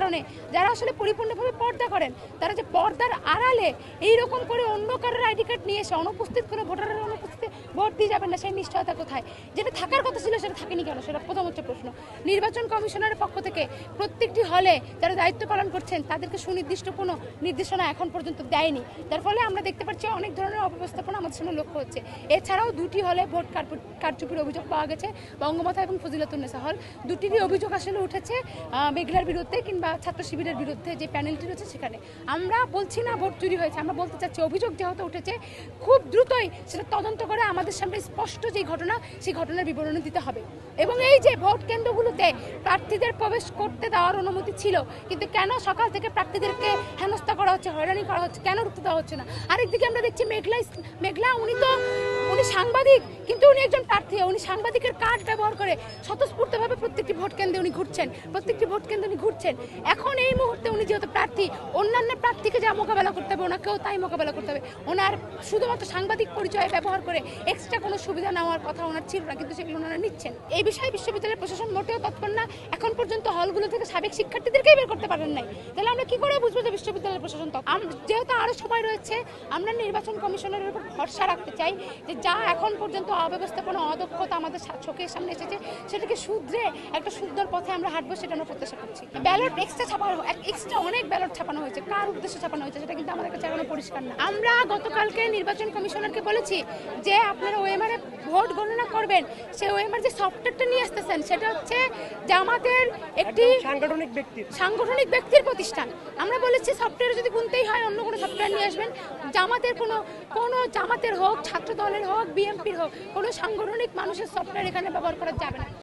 কারণে যারা আসলে পরিপূর্ণভাবে পর্দা করেন, তারা যে পর্দার আড়ালে এইরকম করে অন্য কারোর আইডি কার্ড নিয়ে এসে অনুপস্থিত করে ভোটারের অনুপস্থিতি ভোট দিয়ে যাবেন না, সেই নিশ্চয়তা কোথায়? যেটা থাকার কথা ছিল সেটা থাকেনি কেন? সেটা প্রথম হচ্ছে প্রশ্ন। নির্বাচন কমিশনারের পক্ষ থেকে প্রত্যেকটি হলে যারা দায়িত্ব পালন করছেন তাদেরকে সুনির্দিষ্ট কোনো নির্দেশনা এখন পর্যন্ত দেয়নি। তার ফলে আমরা দেখতে পাচ্ছি অনেক ধরনের অব্যবস্থাপনা আমাদের সামনে লক্ষ্য হচ্ছে। এছাড়াও দুটি হলে ভোট কারচুপির অভিযোগ পাওয়া গেছে, বঙ্গমাতা এবং ফজিলাতুন্নেসা হল। দুটিরই অভিযোগ আসলে উঠেছে মেঘলার বিরুদ্ধে কিংবা ছাত্র শিবিরের বিরুদ্ধে যে প্যানেলটি রয়েছে সেখানে। আমরা বলছি না ভোট চুরি হয়েছে, আমরা বলতে চাচ্ছি অভিযোগ যেহেতু উঠেছে খুব দ্রুতই সেটা তদন্ত করে আমাদের সামনে স্পষ্ট যে ঘটনা, সেই ঘটনার বিবরণী দিতে হবে। এবং এই যে ভোট কেন্দ্রগুলোতে প্রার্থীদের প্রবেশ করতে দেওয়ার অনুমতি ছিল, কিন্তু কেন সকাল থেকে প্রার্থীদেরকে হেনস্থা করা হচ্ছে, হয়রানি করা হচ্ছে, কেন ঢুকতে দেওয়া হচ্ছে না? আরেকদিকে আমরা দেখছি মেঘলা উনি সাংবাদিক, কিন্তু উনি একজন প্রার্থী। উনি সাংবাদিকের কার্ড ব্যবহার করে স্বতঃস্ফূর্তভাবে প্রত্যেকটি ভোট কেন্দ্রে উনি ঘুরছেন। এখন এই মুহূর্তে উনি যেহেতু প্রার্থী, অন্যান্য প্রার্থীকে যা মোকাবেলা করতে হবে ওনাকেও তাই মোকাবেলা করতে হবে। ওনার শুধুমাত্র সাংবাদিক পরিচয় ব্যবহার করে এক্সট্রা কোনো সুবিধা নেওয়ার কথা ওনার ছিল না, কিন্তু সেগুলো ওনারা নিচ্ছেন। এই বিষয়ে বিশ্ববিদ্যালয়ের প্রশাসন মোটেও তৎপর না। এখন পর্যন্ত হলগুলো থেকে সাবেক শিক্ষার্থীদেরকেই বের করতে পারেন নাই। তাহলে আমরা কি করে বুঝবো যে বিশ্ববিদ্যালয়ের প্রশাসন যেহেতু আরো সময় রয়েছে, আমরা নির্বাচন কমিশনের উপর ভরসা রাখতে চাই যে যা এখন পর্যন্ত অব্যবস্থাপনা, অদক্ষতা আমাদের চোখের সামনে এসেছে সেটাকে শুধরে একটা সুন্দর পথে আমরা হাঁটবো, সেটা আমরা প্রত্যাশা করছি। ব্যালট এক্সট্রা অনেক ব্যালট ছাপানো হয়েছে, কার উদ্দেশ্যে ছাপানো হয়েছে সেটা কিন্তু আমাদের কাছে এখনো পরিষ্কার না। আমরা গতকালকে নির্বাচন কমিশনারকে বলেছি যে আপনারা ওএমআরে ভোট গণনা করবেন, সেই ওএমআর যে সফটওয়্যারটা নিয়ে আসতেছেন সেটা হচ্ছে জামাতের একটি সাংগঠনিক ব্যক্তির প্রতিষ্ঠান। আমরা বলেছি সফটওয়্যার যদি গুনতেই হয় অন্য কোনো সফটওয়্যার নিয়ে আসবেন। জামাতের কোনো জামাতের হোক, ছাত্র দলের হোক, বিএনপির হোক, কোনো সাংগঠনিক মানুষের সফটওয়্যার এখানে ব্যবহার করা যাবে না।